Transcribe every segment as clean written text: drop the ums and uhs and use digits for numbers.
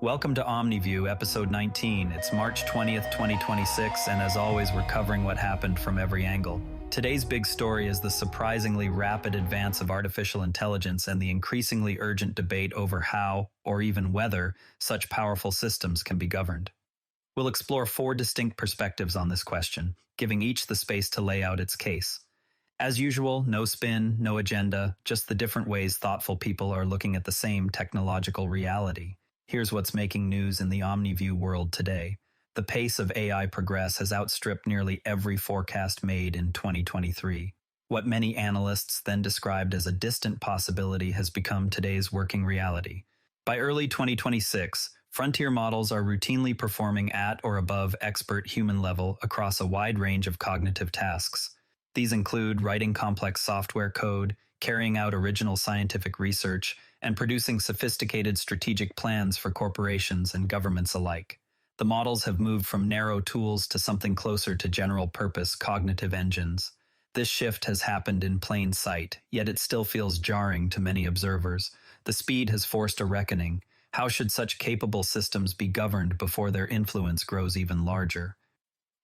Welcome to Omni View, episode 19. It's March 20th, 2026, and as always, we're covering what happened from every angle. Today's big story is the surprisingly rapid advance of artificial intelligence and the increasingly urgent debate over how, or even whether, such powerful systems can be governed. We'll explore four distinct perspectives on this question, giving each the space to lay out its case. As usual, no spin, no agenda, just the different ways thoughtful people are looking at the same technological reality. Here's what's making news in the Omni View world today. The pace of AI progress has outstripped nearly every forecast made in 2023. What many analysts then described as a distant possibility has become today's working reality. By early 2026, frontier models are routinely performing at or above expert human level across a wide range of cognitive tasks. These include writing complex software code, carrying out original scientific research, and producing sophisticated strategic plans for corporations and governments alike. The models have moved from narrow tools to something closer to general-purpose cognitive engines. This shift has happened in plain sight, yet it still feels jarring to many observers. The speed has forced a reckoning. How should such capable systems be governed before their influence grows even larger?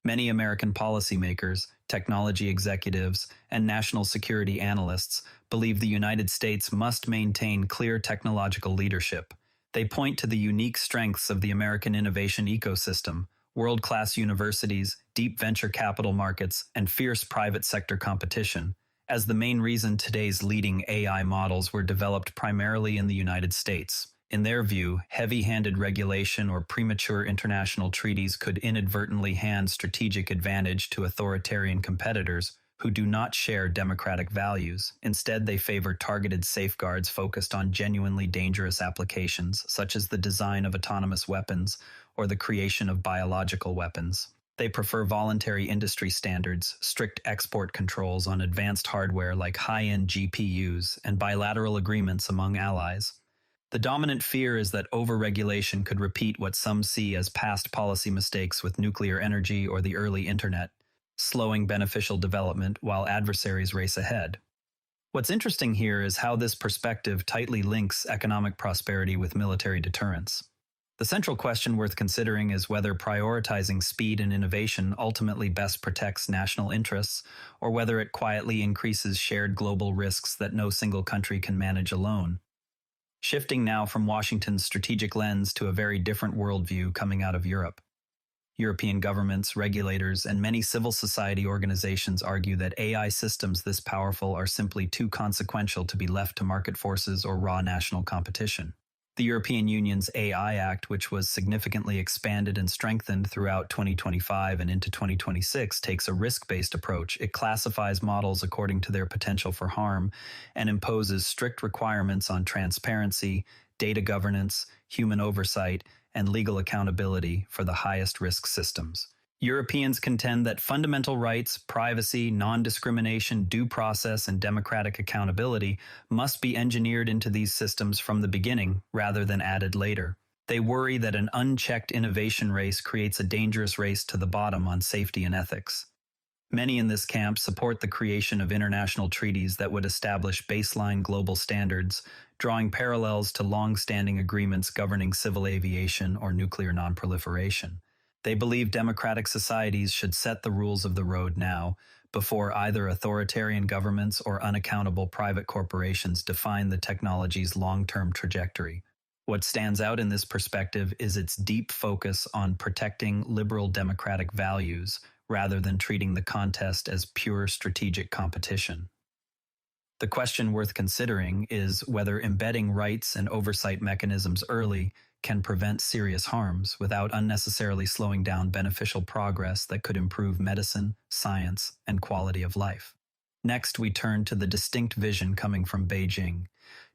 Many American policymakers, technology executives, and national security analysts believe the United States must maintain clear technological leadership. They point to the unique strengths of the American innovation ecosystem, world-class universities, deep venture capital markets, and fierce private sector competition, as the main reason today's leading AI models were developed primarily in the United States. In their view, heavy-handed regulation or premature international treaties could inadvertently hand strategic advantage to authoritarian competitors who do not share democratic values. Instead, they favor targeted safeguards focused on genuinely dangerous applications, such as the design of autonomous weapons or the creation of biological weapons. They prefer voluntary industry standards, strict export controls on advanced hardware like high-end GPUs, and bilateral agreements among allies. The dominant fear is that overregulation could repeat what some see as past policy mistakes with nuclear energy or the early internet, slowing beneficial development while adversaries race ahead. What's interesting here is how this perspective tightly links economic prosperity with military deterrence. The central question worth considering is whether prioritizing speed and innovation ultimately best protects national interests, or whether it quietly increases shared global risks that no single country can manage alone. Shifting now from Washington's strategic lens to a very different worldview coming out of Europe. European governments, regulators, and many civil society organizations argue that AI systems this powerful are simply too consequential to be left to market forces or raw national competition. The European Union's AI Act, which was significantly expanded and strengthened throughout 2025 and into 2026, takes a risk-based approach. It classifies models according to their potential for harm and imposes strict requirements on transparency, data governance, human oversight, and legal accountability for the highest risk systems. Europeans contend that fundamental rights, privacy, non-discrimination, due process, and democratic accountability must be engineered into these systems from the beginning rather than added later. They worry that an unchecked innovation race creates a dangerous race to the bottom on safety and ethics. Many in this camp support the creation of international treaties that would establish baseline global standards, drawing parallels to long-standing agreements governing civil aviation or nuclear nonproliferation. They believe democratic societies should set the rules of the road now, before either authoritarian governments or unaccountable private corporations define the technology's long-term trajectory. What stands out in this perspective is its deep focus on protecting liberal democratic values, rather than treating the contest as pure strategic competition. The question worth considering is whether embedding rights and oversight mechanisms early can prevent serious harms without unnecessarily slowing down beneficial progress that could improve medicine, science, and quality of life. Next, we turn to the distinct vision coming from Beijing.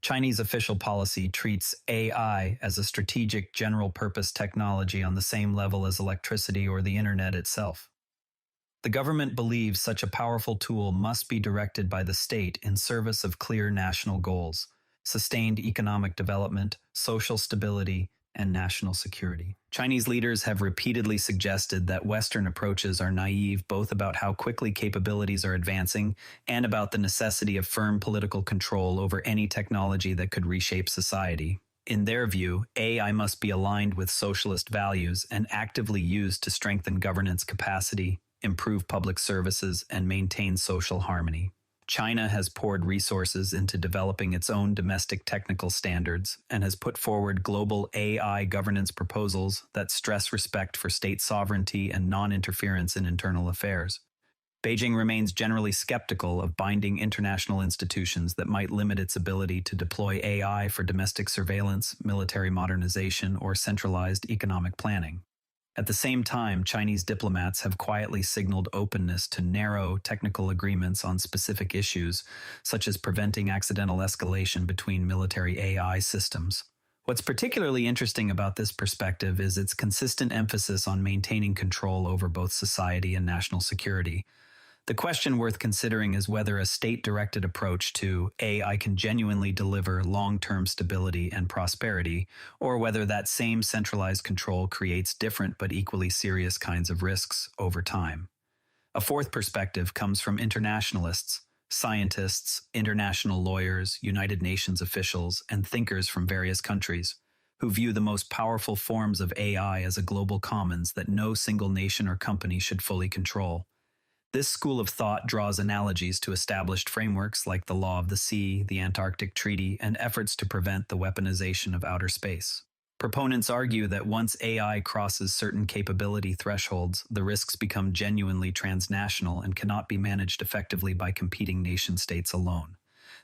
Chinese official policy treats AI as a strategic general-purpose technology on the same level as electricity or the internet itself. The government believes such a powerful tool must be directed by the state in service of clear national goals: sustained economic development, social stability, and national security. Chinese leaders have repeatedly suggested that Western approaches are naive both about how quickly capabilities are advancing and about the necessity of firm political control over any technology that could reshape society. In their view, AI must be aligned with socialist values and actively used to strengthen governance capacity, improve public services, and maintain social harmony. China has poured resources into developing its own domestic technical standards and has put forward global AI governance proposals that stress respect for state sovereignty and non-interference in internal affairs. Beijing remains generally skeptical of binding international institutions that might limit its ability to deploy AI for domestic surveillance, military modernization, or centralized economic planning. At the same time, Chinese diplomats have quietly signaled openness to narrow technical agreements on specific issues, such as preventing accidental escalation between military AI systems. What's particularly interesting about this perspective is its consistent emphasis on maintaining control over both society and national security. The question worth considering is whether a state-directed approach to AI can genuinely deliver long-term stability and prosperity, or whether that same centralized control creates different but equally serious kinds of risks over time. A fourth perspective comes from internationalists, scientists, international lawyers, United Nations officials, and thinkers from various countries, who view the most powerful forms of AI as a global commons that no single nation or company should fully control. This school of thought draws analogies to established frameworks like the Law of the Sea, the Antarctic Treaty, and efforts to prevent the weaponization of outer space. Proponents argue that once AI crosses certain capability thresholds, the risks become genuinely transnational and cannot be managed effectively by competing nation-states alone.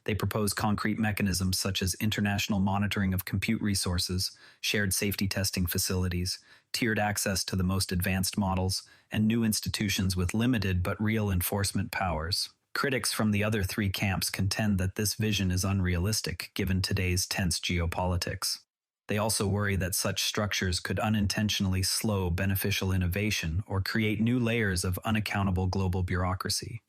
They propose concrete mechanisms such as international monitoring of compute resources, shared safety testing facilities, tiered access to the most advanced models, and new institutions with limited but real enforcement powers. Critics from the other three camps contend that this vision is unrealistic given today's tense geopolitics. They also worry that such structures could unintentionally slow beneficial innovation or create new layers of unaccountable global bureaucracy.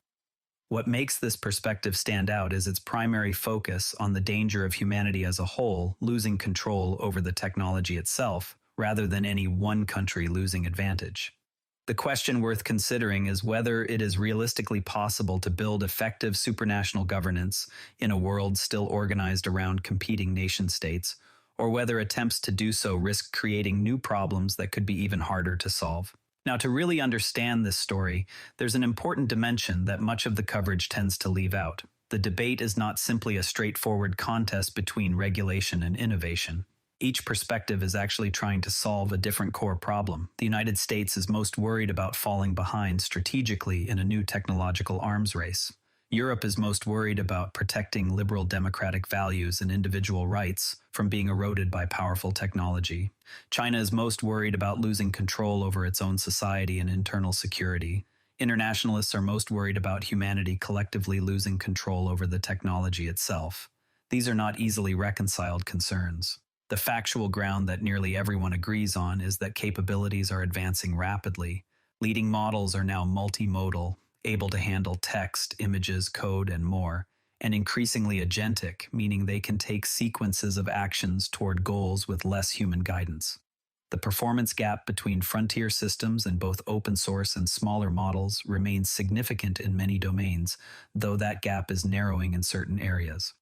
What makes this perspective stand out is its primary focus on the danger of humanity as a whole losing control over the technology itself, rather than any one country losing advantage. The question worth considering is whether it is realistically possible to build effective supranational governance in a world still organized around competing nation-states, or whether attempts to do so risk creating new problems that could be even harder to solve. Now, to really understand this story, there's an important dimension that much of the coverage tends to leave out. The debate is not simply a straightforward contest between regulation and innovation. Each perspective is actually trying to solve a different core problem. The United States is most worried about falling behind strategically in a new technological arms race. Europe is most worried about protecting liberal democratic values and individual rights from being eroded by powerful technology. China is most worried about losing control over its own society and internal security. Internationalists are most worried about humanity collectively losing control over the technology itself. These are not easily reconciled concerns. The factual ground that nearly everyone agrees on is that capabilities are advancing rapidly. Leading models are now multimodal, able to handle text, images, code, and more, and increasingly agentic, meaning they can take sequences of actions toward goals with less human guidance. The performance gap between frontier systems and both open source and smaller models remains significant in many domains, though that gap is narrowing in certain areas.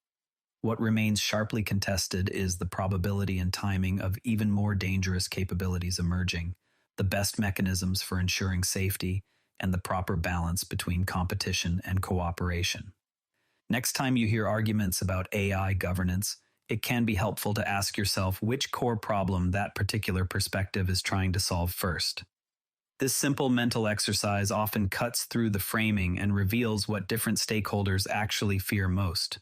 What remains sharply contested is the probability and timing of even more dangerous capabilities emerging, the best mechanisms for ensuring safety, and the proper balance between competition and cooperation. Next time you hear arguments about AI governance, it can be helpful to ask yourself which core problem that particular perspective is trying to solve first. This simple mental exercise often cuts through the framing and reveals what different stakeholders actually fear most.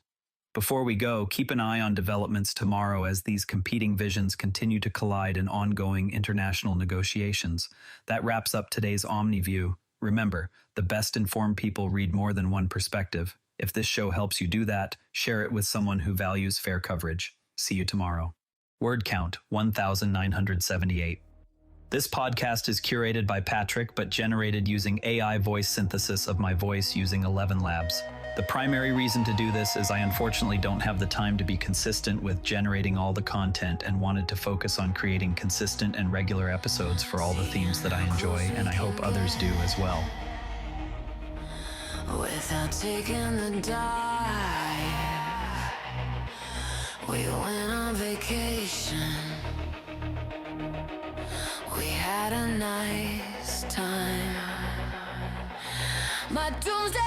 Before we go, keep an eye on developments tomorrow as these competing visions continue to collide in ongoing international negotiations. That wraps up today's Omni View. Remember, the best informed people read more than one perspective. If this show helps you do that, share it with someone who values fair coverage. See you tomorrow. Word count, 1,978. This podcast is curated by Patrick, but generated using AI voice synthesis of my voice using ElevenLabs. The primary reason to do this is I unfortunately don't have the time to be consistent with generating all the content and wanted to focus on creating consistent and regular episodes for all the themes that I enjoy, and I hope others do as well. Without taking the dive, we went on vacation. We had a nice time. My doomsday